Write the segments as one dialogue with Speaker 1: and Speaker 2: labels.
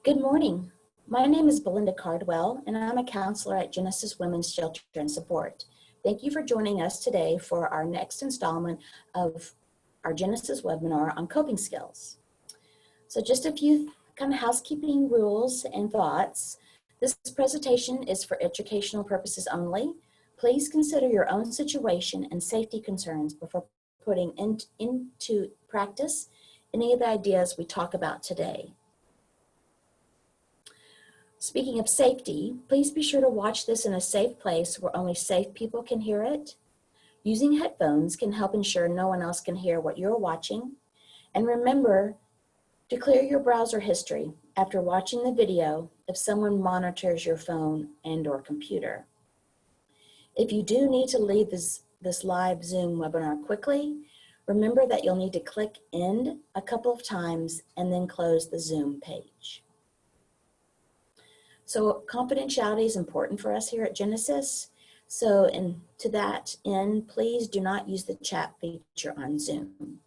Speaker 1: Good morning. My name is Belinda Cardwell, and I'm a counselor at Genesis Women's Shelter and Support. Thank you for joining us today for our next installment of our Genesis webinar on coping skills. So just a few kind of housekeeping rules and thoughts. This presentation is for educational purposes only. Please consider your own situation and safety concerns before putting into practice any of the ideas we talk about today. Speaking of safety, please be sure to watch this in a safe place where only safe people can hear it. Using headphones can help ensure no one else can hear what you're watching. And remember to clear your browser history after watching the video if someone monitors your phone and/or computer. If you do need to leave this live Zoom webinar quickly, remember that you'll need to click end a couple of times and then close the Zoom page. So confidentiality is important for us here at Genesis. So to that end, please do not use the chat feature on Zoom.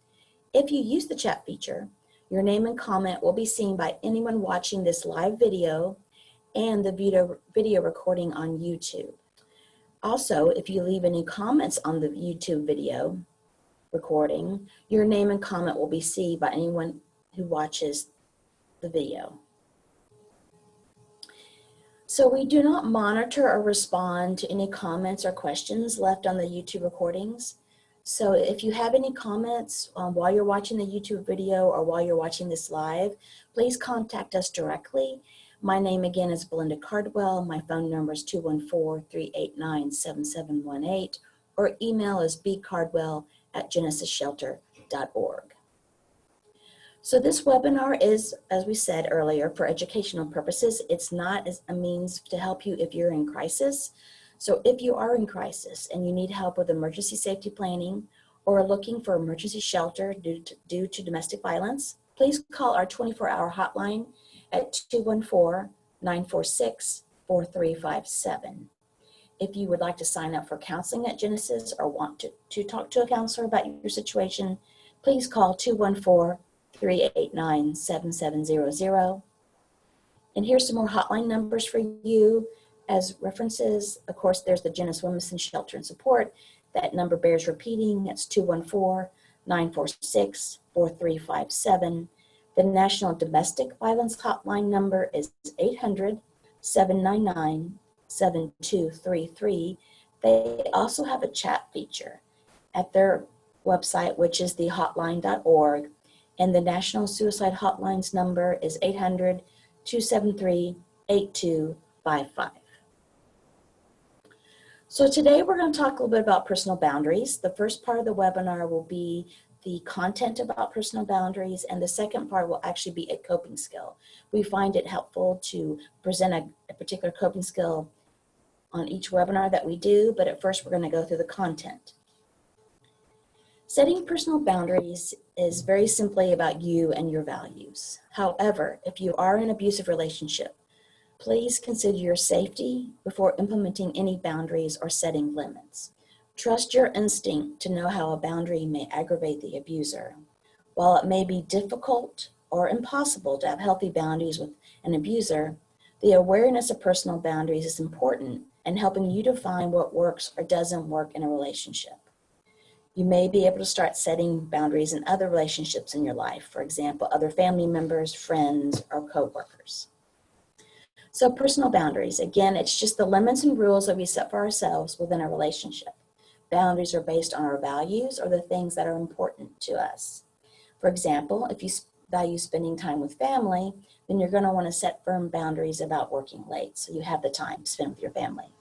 Speaker 1: If you use the chat feature, your name and comment will be seen by anyone watching this live video and the video recording on YouTube. Also, if you leave any comments on the YouTube video recording, your name and comment will be seen by anyone who watches the video. So we do not monitor or respond to any comments or questions left on the YouTube recordings. So if you have any comments while you're watching the YouTube video or while you're watching this live, please contact us directly. My name again is Belinda Cardwell. My phone number is 214-389-7718, or email is bcardwell@genesisshelter.org. So this webinar is, as we said earlier, for educational purposes. It's not as a means to help you if you're in crisis. So if you are in crisis and you need help with emergency safety planning or are looking for emergency shelter due to domestic violence, please call our 24-hour hotline at 214-946-4357. If you would like to sign up for counseling at Genesis or want to talk to a counselor about your situation, please call 214-389-7700. And here's some more hotline numbers for you as references. Of course, there's the Genesis Women's Shelter and Support. That number bears repeating. It's 214-946-4357. The National Domestic Violence Hotline number is 800-799-7233. They also have a chat feature at their website, which is thehotline.org. And the National Suicide Hotline's number is 800-273-8255. So today we're going to talk a little bit about personal boundaries. The first part of the webinar will be the content about personal boundaries, and the second part will actually be a coping skill. We find it helpful to present a particular coping skill on each webinar that we do, but at first we're going to go through the content. Setting personal boundaries is very simply about you and your values. However, if you are in an abusive relationship, please consider your safety before implementing any boundaries or setting limits. Trust your instinct to know how a boundary may aggravate the abuser. While it may be difficult or impossible to have healthy boundaries with an abuser, the awareness of personal boundaries is important in helping you define what works or doesn't work in a relationship. You may be able to start setting boundaries in other relationships in your life, for example, other family members, friends, or coworkers. So personal boundaries, again, it's just the limits and rules that we set for ourselves within a relationship. Boundaries are based on our values or the things that are important to us. For example, if you value spending time with family, then you're going to want to set firm boundaries about working late so you have the time to spend with your family.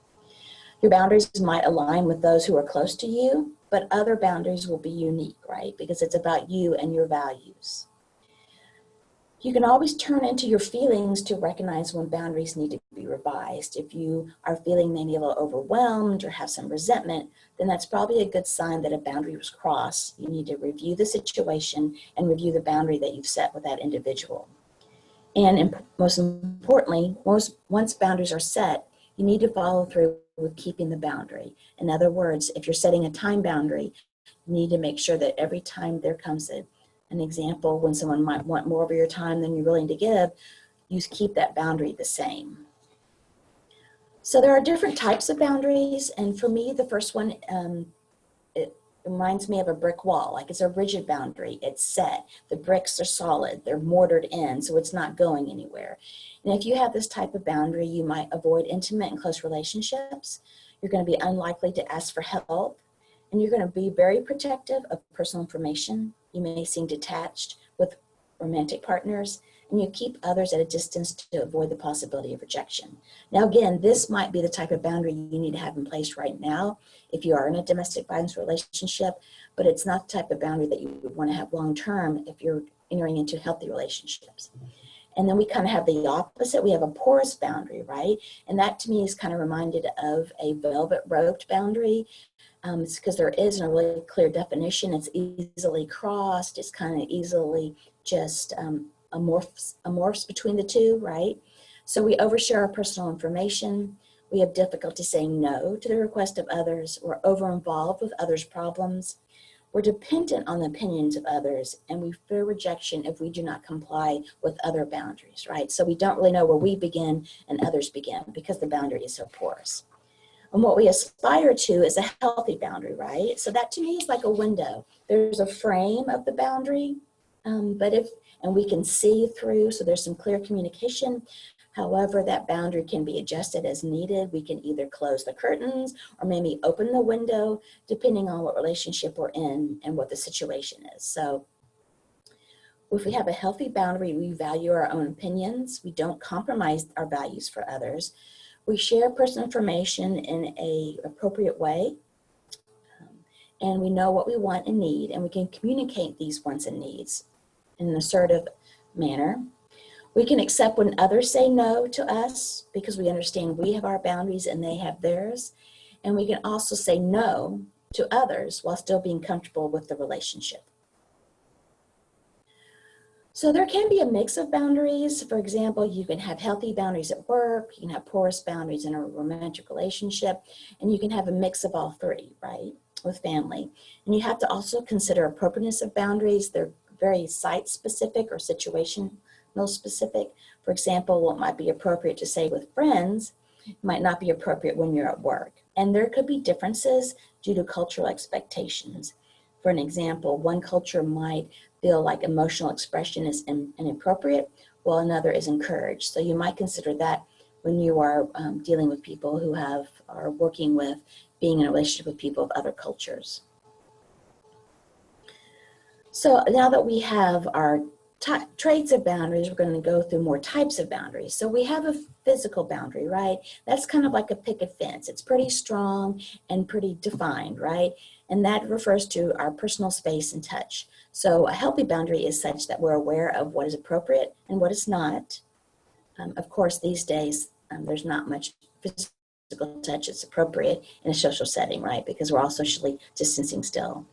Speaker 1: Your boundaries might align with those who are close to you, but other boundaries will be unique, right? Because it's about you and your values. You can always turn into your feelings to recognize when boundaries need to be revised. If you are feeling maybe a little overwhelmed or have some resentment, then that's probably a good sign that a boundary was crossed. You need to review the situation and review the boundary that you've set with that individual. And most importantly, once boundaries are set, you need to follow through with keeping the boundary. In other words, if you're setting a time boundary, you need to make sure that every time there comes an example when someone might want more of your time than you're willing to give, you keep that boundary the same. So there are different types of boundaries, and for me, the first one, it reminds me of a brick wall. Like, it's a rigid boundary. It's set. The bricks are solid. They're mortared in, so it's not going anywhere. And if you have this type of boundary, you might avoid intimate and close relationships. You're going to be unlikely to ask for help, and you're going to be very protective of personal information. You may seem detached with romantic partners, and you keep others at a distance to avoid the possibility of rejection. Now, again, this might be the type of boundary you need to have in place right now if you are in a domestic violence relationship, but it's not the type of boundary that you would want to have long-term if you're entering into healthy relationships. And then we kind of have the opposite. We have a porous boundary, right? And that to me is kind of reminded of a velvet roped boundary. It's because there isn't a really clear definition. It's easily crossed. It's kind of easily just amorphs between the two, right? So we overshare our personal information. We have difficulty saying no to the request of others. We're over-involved with others' problems. We're dependent on the opinions of others, and we fear rejection if we do not comply with other boundaries, right? So we don't really know where we begin and others begin because the boundary is so porous. And what we aspire to is a healthy boundary, right? So that to me is like a window. There's a frame of the boundary, and we can see through, so there's some clear communication. However, that boundary can be adjusted as needed. We can either close the curtains or maybe open the window, depending on what relationship we're in and what the situation is. So if we have a healthy boundary, we value our own opinions. We don't compromise our values for others. We share personal information in an appropriate way. And we know what we want and need, and we can communicate these wants and needs in an assertive manner. We can accept when others say no to us because we understand we have our boundaries and they have theirs. And we can also say no to others while still being comfortable with the relationship. So there can be a mix of boundaries. For example, you can have healthy boundaries at work, you can have porous boundaries in a romantic relationship, and you can have a mix of all three, right, with family. And you have to also consider appropriateness of boundaries. They're very site-specific or situational specific. For example, what might be appropriate to say with friends might not be appropriate when you're at work. And there could be differences due to cultural expectations. For an example, one culture might feel like emotional expression is inappropriate, while another is encouraged. So you might consider that when you are dealing with people who are working with being in a relationship with people of other cultures. So now that we have our traits of boundaries, we're going to go through more types of boundaries. So we have a physical boundary, right? That's kind of like a picket fence. It's pretty strong and pretty defined, right? And that refers to our personal space and touch. So a healthy boundary is such that we're aware of what is appropriate and what is not. Of course, these days, there's not much physical touch that's appropriate in a social setting, right? Because we're all socially distancing still.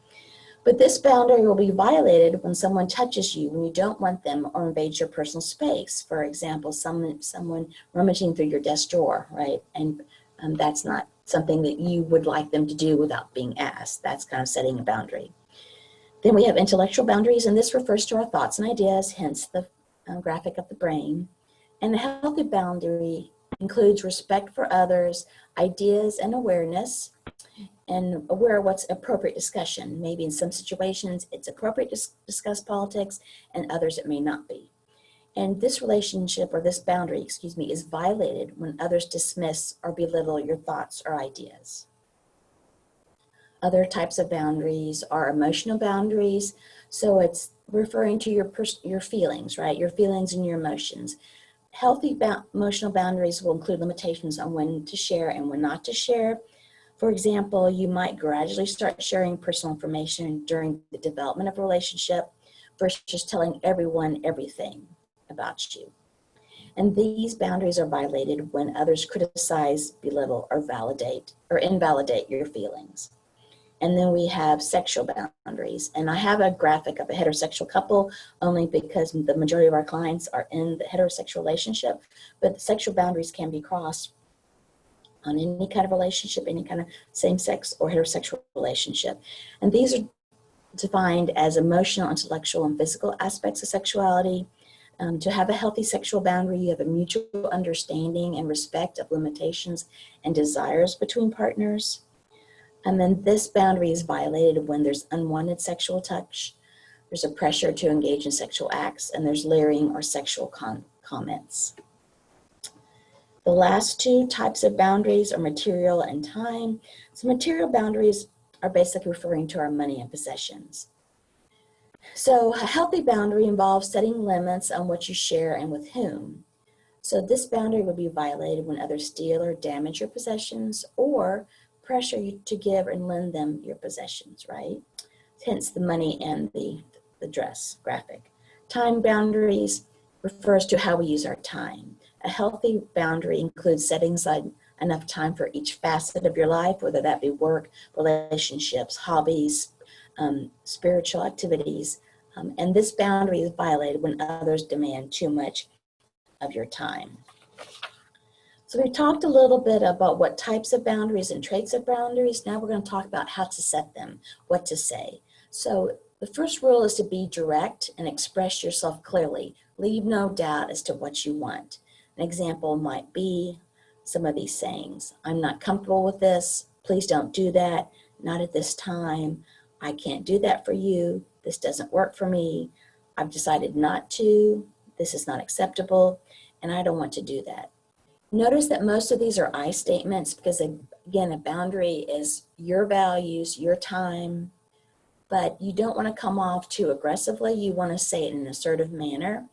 Speaker 1: But this boundary will be violated when someone touches you when you don't want them or invades your personal space. For example, someone rummaging through your desk drawer, right? And that's not something that you would like them to do without being asked. That's kind of setting a boundary. Then we have intellectual boundaries, and this refers to our thoughts and ideas, hence the graphic of the brain. And a healthy boundary includes respect for others, ideas, and awareness, and aware of what's appropriate discussion. Maybe in some situations it's appropriate to discuss politics, and others it may not be. And this relationship, or this boundary, is violated when others dismiss or belittle your thoughts or ideas. Other types of boundaries are emotional boundaries. So it's referring to your feelings, right? Your feelings and your emotions. Healthy emotional boundaries will include limitations on when to share and when not to share. For example, you might gradually start sharing personal information during the development of a relationship versus telling everyone everything about you. And these boundaries are violated when others criticize, belittle, or invalidate your feelings. And then we have sexual boundaries. And I have a graphic of a heterosexual couple only because the majority of our clients are in the heterosexual relationship, but the sexual boundaries can be crossed on any kind of relationship, any kind of same-sex or heterosexual relationship. And these are defined as emotional, intellectual, and physical aspects of sexuality. To have a healthy sexual boundary, you have a mutual understanding and respect of limitations and desires between partners. And then this boundary is violated when there's unwanted sexual touch, there's a pressure to engage in sexual acts, and there's leering or sexual comments. The last two types of boundaries are material and time. So material boundaries are basically referring to our money and possessions. So a healthy boundary involves setting limits on what you share and with whom. So this boundary would be violated when others steal or damage your possessions or pressure you to give and lend them your possessions, right? Hence the money and the dress graphic. Time boundaries refers to how we use our time. A healthy boundary includes setting aside enough time for each facet of your life, whether that be work, relationships, hobbies, spiritual activities. And this boundary is violated when others demand too much of your time. So we talked a little bit about what types of boundaries and traits of boundaries. Now we're going to talk about how to set them, what to say. So the first rule is to be direct and express yourself clearly. Leave no doubt as to what you want. An example might be some of these sayings. I'm not comfortable with this. Please don't do that. Not at this time. I can't do that for you. This doesn't work for me. I've decided not to. This is not acceptable, and I don't want to do that. Notice that most of these are I statements because, again, a boundary is your values, your time, but you don't want to come off too aggressively. You want to say it in an assertive manner.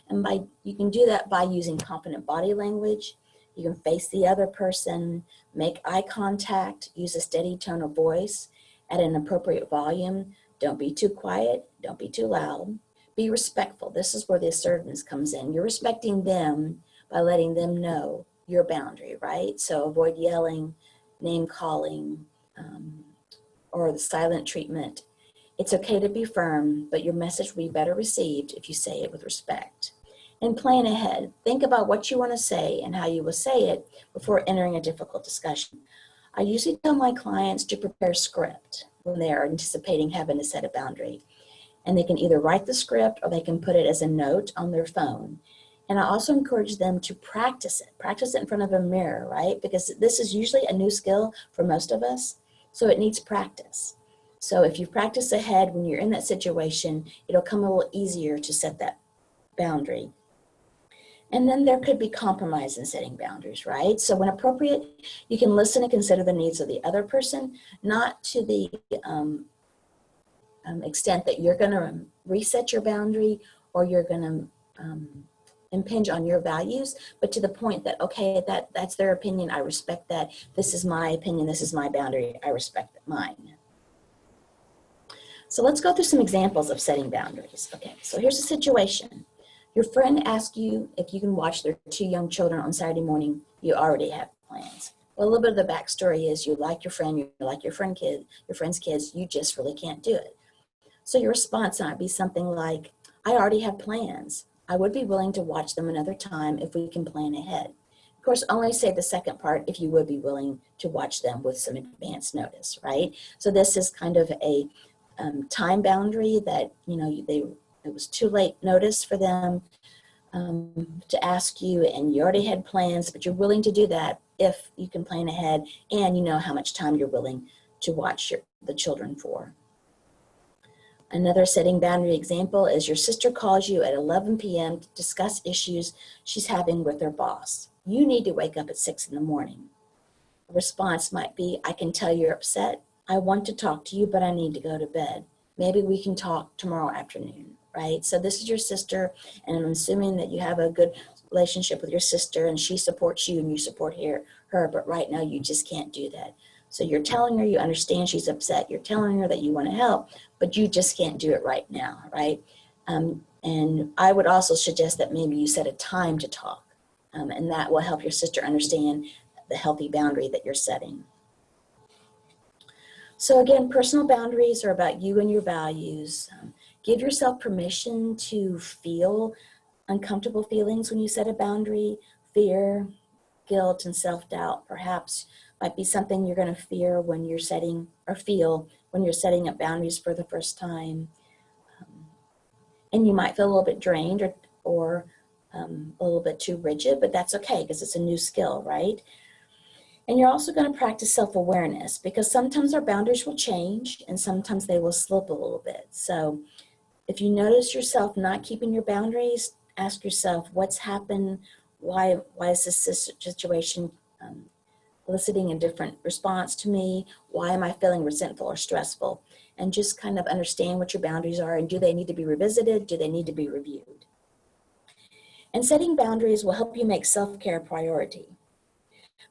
Speaker 1: And you can do that by using confident body language. You can face the other person, make eye contact, use a steady tone of voice at an appropriate volume. Don't be too quiet. Don't be too loud. Be respectful. This is where the assertiveness comes in. You're respecting them by letting them know your boundary, right? So avoid yelling, name calling, or the silent treatment. It's okay to be firm, but your message will be better received if you say it with respect. And plan ahead. Think about what you want to say and how you will say it before entering a difficult discussion. I usually tell my clients to prepare a script when they are anticipating having to set a boundary. And they can either write the script or they can put it as a note on their phone. And I also encourage them to practice it in front of a mirror, right? Because this is usually a new skill for most of us, so it needs practice. So if you practice ahead when you're in that situation, it'll come a little easier to set that boundary. And then there could be compromise in setting boundaries, right? So when appropriate, you can listen and consider the needs of the other person, not to the extent that you're going to reset your boundary or you're going to impinge on your values, but to the point that, okay, that's their opinion, I respect that. This is my opinion, this is my boundary, I respect mine. So let's go through some examples of setting boundaries. Okay, so here's a situation. Your friend asks you if you can watch their 2 young children on Saturday morning. You already have plans. Well, a little bit of the backstory is you like your friend, you like your friend's kids, you just really can't do it. So your response might be something like, I already have plans. I would be willing to watch them another time if we can plan ahead. Of course, only say the second part if you would be willing to watch them with some advance notice, right? So this is kind of a time boundary that, it was too late notice for them to ask you, and you already had plans, but you're willing to do that if you can plan ahead and you know how much time you're willing to watch the children for. Another setting boundary example is your sister calls you at 11 p.m. to discuss issues she's having with her boss. You need to wake up at 6 in the morning. A response might be, I can tell you're upset. I want to talk to you, but I need to go to bed. Maybe we can talk tomorrow afternoon, right? So this is your sister, and I'm assuming that you have a good relationship with your sister and she supports you and you support her, but right now you just can't do that. So you're telling her you understand she's upset. You're telling her that you want to help, but you just can't do it right now, right? And I would also suggest that maybe you set a time to talk, and that will help your sister understand the healthy boundary that you're setting. So again, personal boundaries are about you and your values. Give yourself permission to feel uncomfortable feelings when you set a boundary. Fear, guilt, and self-doubt perhaps might be something you're going to fear when you're setting, or feel when you're setting up boundaries for the first time. And you might feel a little bit drained or a little bit too rigid, but that's okay because it's a new skill, right? And you're also going to practice self-awareness because sometimes our boundaries will change and sometimes they will slip a little bit. So if you notice yourself not keeping your boundaries, ask yourself what's happened, why is this situation eliciting a different response to me, why am I feeling resentful or stressful, and just kind of understand what your boundaries are and do they need to be revisited, do they need to be reviewed. And setting boundaries will help you make self-care a priority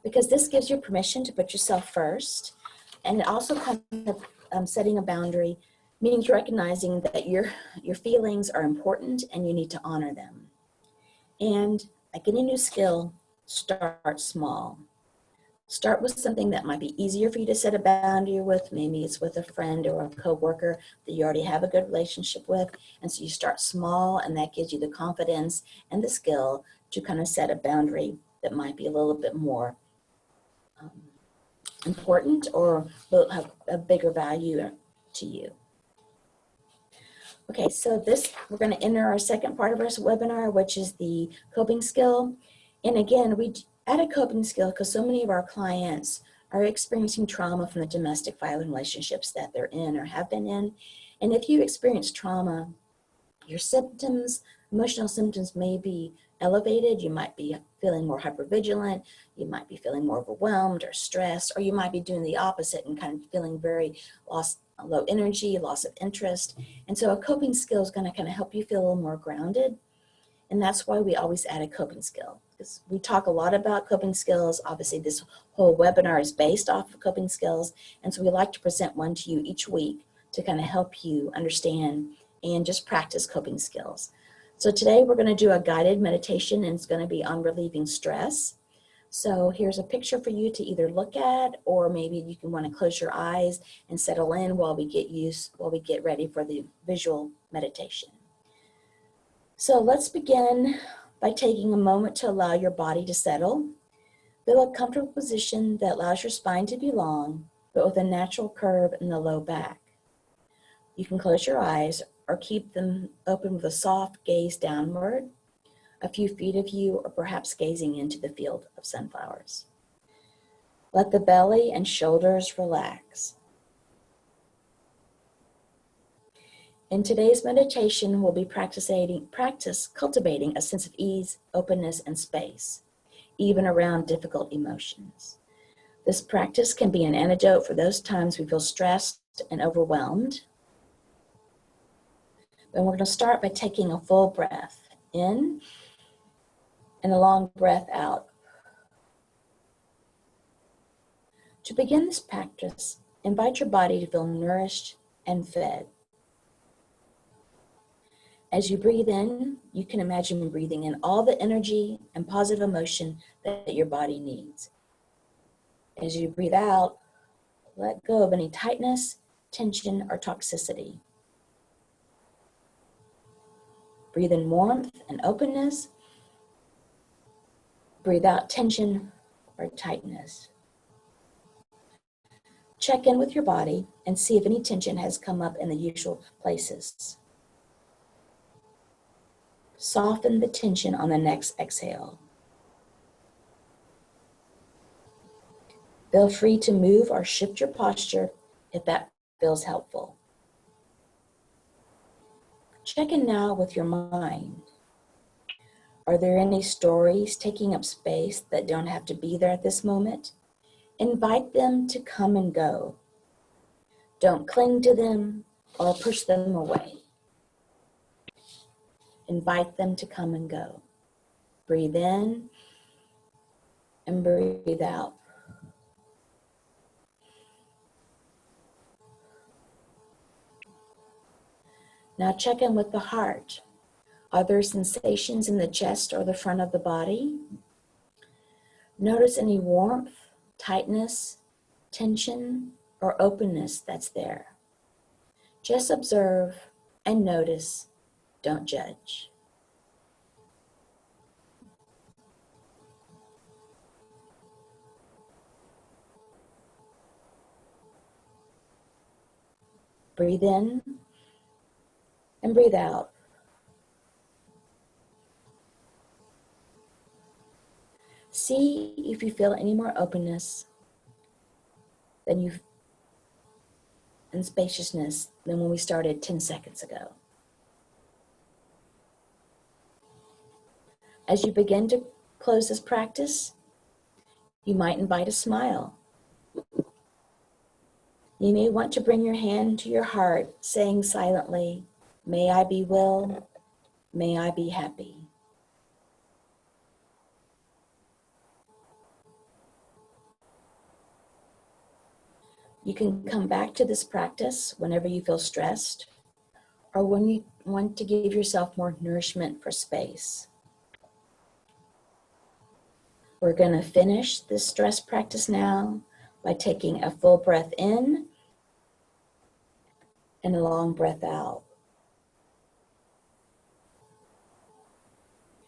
Speaker 1: because this gives you permission to put yourself first, and it also kind of setting a boundary means recognizing that your feelings are important and you need to honor them. And like any new skill, start small. Start with something that might be easier for you to set a boundary with. Maybe it's with a friend or a coworker that you already have a good relationship with. And so you start small, and that gives you the confidence and the skill to kind of set a boundary that might be a little bit more important or will have a bigger value to you. Okay, so we're going to enter our second part of our webinar, which is the coping skill. And again, we add a coping skill because so many of our clients are experiencing trauma from the domestic violent relationships that they're in or have been in. And if you experience trauma, your symptoms, emotional symptoms may be elevated. You might be feeling more hypervigilant. You might be feeling more overwhelmed or stressed, or you might be doing the opposite and kind of feeling very low energy, loss of interest. And so a coping skill is going to kind of help you feel a little more grounded. And that's why we always add a coping skill, because we talk a lot about coping skills. Obviously, this whole webinar is based off of coping skills. And so we like to present one to you each week to kind of help you understand and just practice coping skills. So today we're going to do a guided meditation, and it's going to be on relieving stress. So here's a picture for you to either look at, or maybe you can want to close your eyes and settle in while we get ready for the visual meditation. So let's begin by taking a moment to allow your body to settle. Build a comfortable position that allows your spine to be long, but with a natural curve in the low back. You can close your eyes or keep them open with a soft gaze downward, a few feet of you, or perhaps gazing into the field of sunflowers. Let the belly and shoulders relax. In today's meditation, we'll be cultivating a sense of ease, openness, and space, even around difficult emotions. This practice can be an antidote for those times we feel stressed and overwhelmed. And we're going to start by taking a full breath in and a long breath out. To begin this practice, invite your body to feel nourished and fed. As you breathe in, you can imagine breathing in all the energy and positive emotion that your body needs. As you breathe out, let go of any tightness, tension, or toxicity. Breathe in warmth and openness. Breathe out tension or tightness. Check in with your body and see if any tension has come up in the usual places. Soften the tension on the next exhale. Feel free to move or shift your posture if that feels helpful. Check in now with your mind. Are there any stories taking up space that don't have to be there at this moment? Invite them to come and go. Don't cling to them or push them away. Invite them to come and go. Breathe in and breathe out. Now check in with the heart. Are there sensations in the chest or the front of the body? Notice any warmth, tightness, tension, or openness that's there. Just observe and notice. Don't judge. Breathe in and breathe out. See if you feel any more openness and spaciousness than when we started 10 seconds ago. As you begin to close this practice, you might invite a smile. You may want to bring your hand to your heart, saying silently, "May I be well, may I be happy." You can come back to this practice whenever you feel stressed or when you want to give yourself more nourishment for space. We're going to finish this stress practice now by taking a full breath in and a long breath out.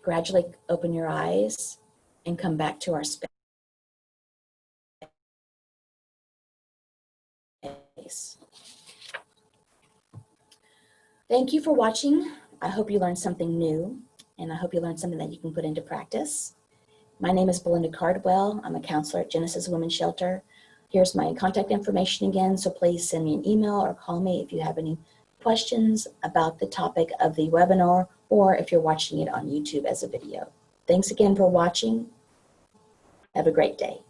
Speaker 1: Gradually open your eyes and come back to our space. Thank you for watching. I hope you learned something new, and I hope you learned something that you can put into practice. My name is Belinda Cardwell. I'm a counselor at Genesis Women's Shelter. Here's my contact information again, so please send me an email or call me if you have any questions about the topic of the webinar or if you're watching it on YouTube as a video. Thanks again for watching. Have a great day.